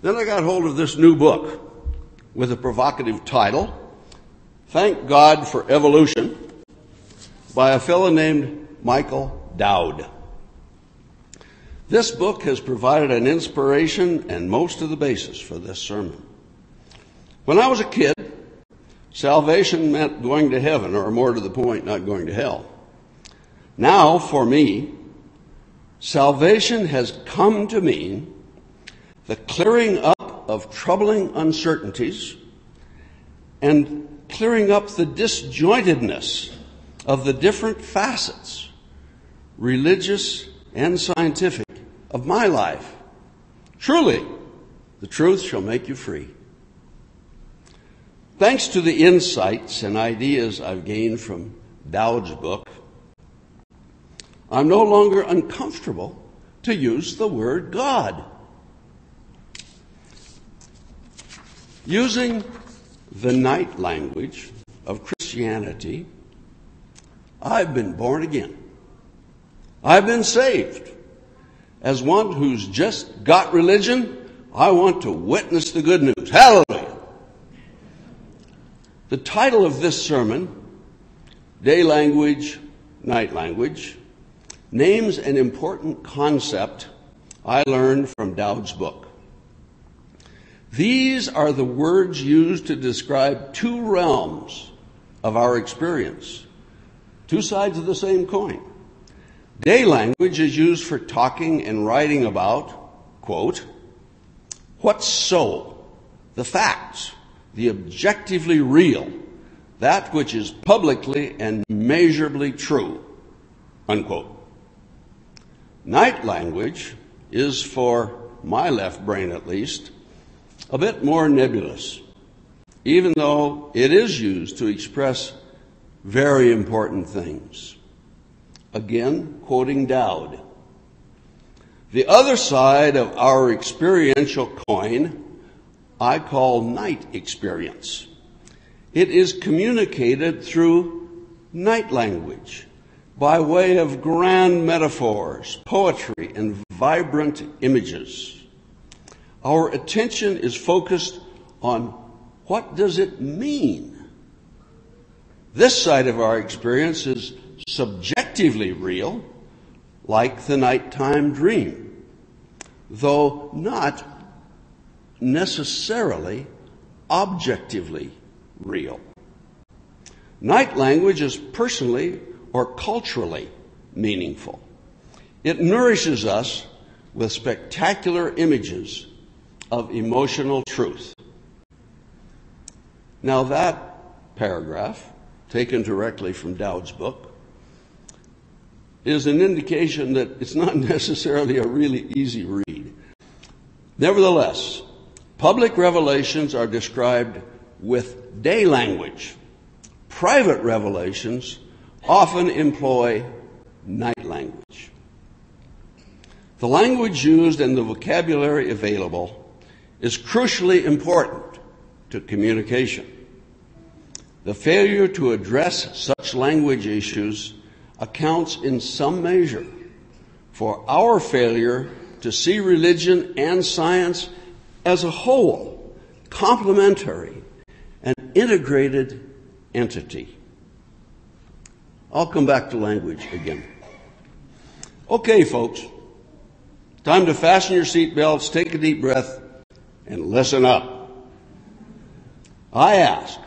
Then I got hold of this new book with a provocative title, Thank God for Evolution, by a fellow named Michael Dowd. This book has provided an inspiration and most of the basis for this sermon. When I was a kid, salvation meant going to heaven, or more to the point, not going to hell. Now, for me, salvation has come to mean the clearing up of troubling uncertainties and clearing up the disjointedness of the different facets, religious and scientific, of my life. Truly, the truth shall make you free. Thanks to the insights and ideas I've gained from Dowd's book, I'm no longer uncomfortable to use the word God. Using the night language of Christianity, I've been born again. I've been saved. As one who's just got religion, I want to witness the good news. Hallelujah! The title of this sermon, Day Language, Night Language, names an important concept I learned from Dowd's book. These are the words used to describe two realms of our experience, two sides of the same coin. Day language is used for talking and writing about, quote, what's so, the facts, the objectively real, that which is publicly and measurably true, unquote. Night language is, for my left brain at least, a bit more nebulous, even though it is used to express very important things. Again, quoting Dowd. The other side of our experiential coin I call night experience. It is communicated through night language by way of grand metaphors, poetry, and vibrant images. Our attention is focused on what does it mean? This side of our experience is subjectively real, like the nighttime dream, though not necessarily objectively real. Night language is personally or culturally meaningful. It nourishes us with spectacular images of emotional truth. Now that paragraph, taken directly from Dowd's book, is an indication that it's not necessarily a really easy read. Nevertheless, public revelations are described with day language. Private revelations often employ night language. The language used and the vocabulary available is crucially important to communication. The failure to address such language issues accounts in some measure for our failure to see religion and science as a whole, complementary, and integrated entity. I'll come back to language again. Okay, folks, time to fasten your seatbelts, take a deep breath, and listen up. I ask,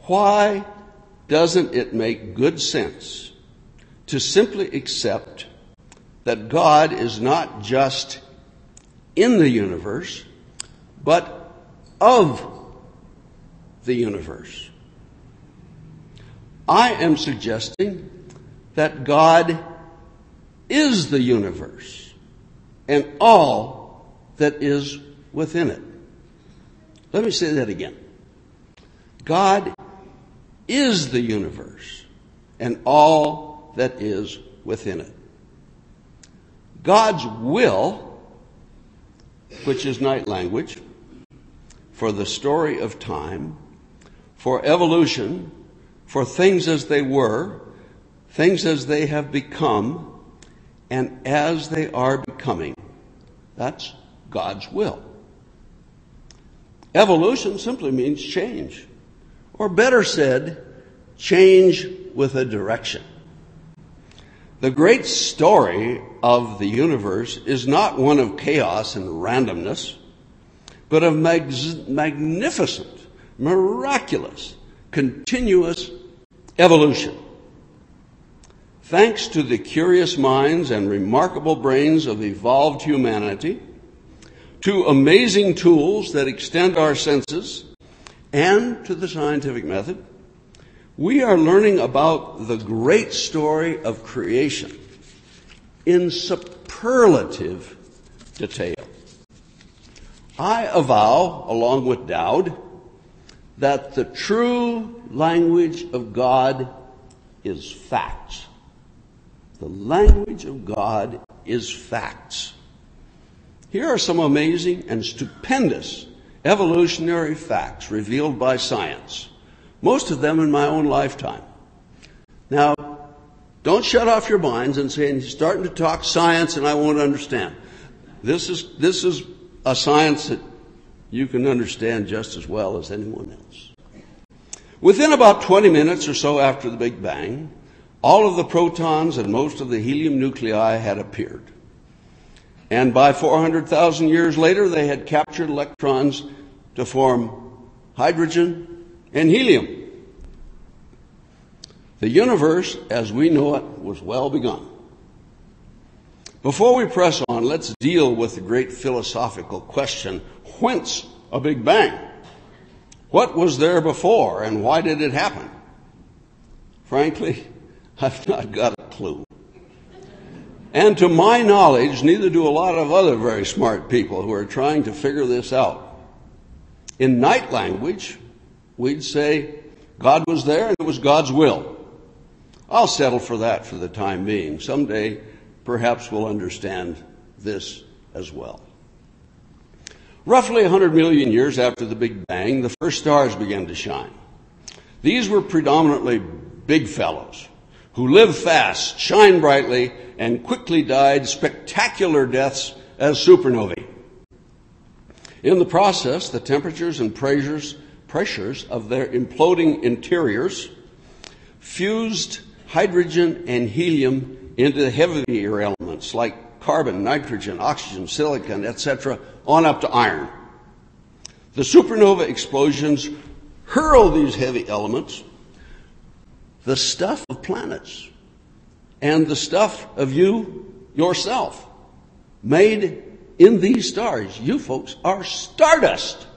why doesn't it make good sense to simply accept that God is not just in the universe, but of the universe? I am suggesting that God is the universe and all that is within it. Let me say that again. God is the universe and all that is within it. God's will, which is night language, for the story of time, for evolution, for things as they were, things as they have become, and as they are becoming. That's God's will. Evolution simply means change, or better said, change with a direction. The great story of the universe is not one of chaos and randomness, but of magnificent, miraculous, continuous evolution. Thanks to the curious minds and remarkable brains of evolved humanity, to amazing tools that extend our senses, and to the scientific method, we are learning about the great story of creation in superlative detail. I avow, along with Dowd, that the true language of God is facts. The language of God is facts. Here are some amazing and stupendous evolutionary facts revealed by science, most of them in my own lifetime. Now, don't shut off your minds and say, he's starting to talk science and I won't understand. This is a science that you can understand just as well as anyone else. Within about 20 minutes or so after the Big Bang, all of the protons and most of the helium nuclei had appeared. And by 400,000 years later, they had captured electrons to form hydrogen and helium. The universe, as we know it, was well begun. Before we press on, let's deal with the great philosophical question, whence a Big Bang? What was there before and why did it happen? Frankly, I've not got a clue. And to my knowledge, neither do a lot of other very smart people who are trying to figure this out. In night language, we'd say God was there and it was God's will. I'll settle for that for the time being. Someday, perhaps we'll understand this as well. Roughly 100 million years after the Big Bang, the first stars began to shine. These were predominantly big fellows who lived fast, shined brightly, and quickly died spectacular deaths as supernovae. In the process, the temperatures and pressures of their imploding interiors fused hydrogen and helium into heavier elements like carbon, nitrogen, oxygen, silicon, etc., on up to iron. The supernova explosions hurl these heavy elements, the stuff of planets, and the stuff of you yourself, made in these stars. You folks are stardust.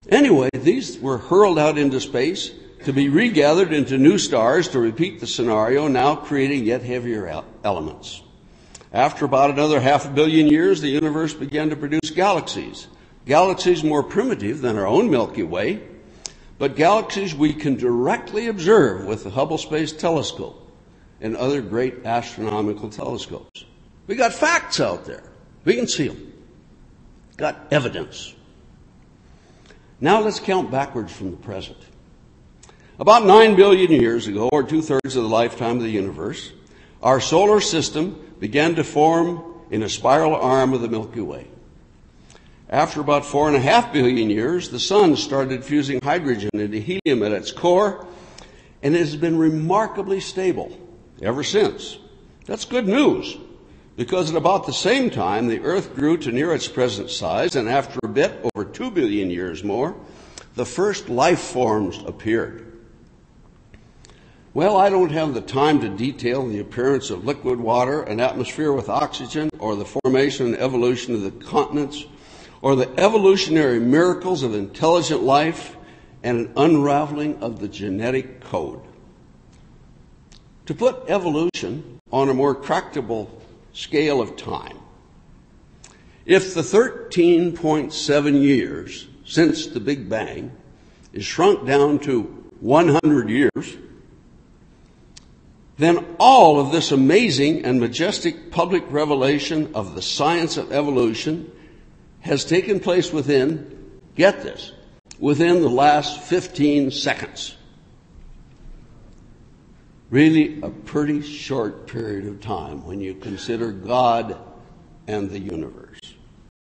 Anyway, these were hurled out into space to be regathered into new stars to repeat the scenario, now creating yet heavier elements. After about another 500 million years, the universe began to produce galaxies. Galaxies more primitive than our own Milky Way, but galaxies we can directly observe with the Hubble Space Telescope and other great astronomical telescopes. We got facts out there. We can see them. Got evidence. Now let's count backwards from the present. About 9 billion years ago, or 2/3 of the lifetime of the universe, our solar system began to form in a spiral arm of the Milky Way. After about 4.5 billion years, the sun started fusing hydrogen into helium at its core, and it has been remarkably stable ever since. That's good news, because at about the same time, the Earth grew to near its present size, and after a bit, over 2 billion years more, the first life forms appeared. Well, I don't have the time to detail the appearance of liquid water, an atmosphere with oxygen, or the formation and evolution of the continents, or the evolutionary miracles of intelligent life and an unraveling of the genetic code. To put evolution on a more tractable scale of time, if the 13.7 years since the Big Bang is shrunk down to 100 years, then all of this amazing and majestic public revelation of the science of evolution has taken place within, get this, within the last 15 seconds. Really a pretty short period of time when you consider God and the universe.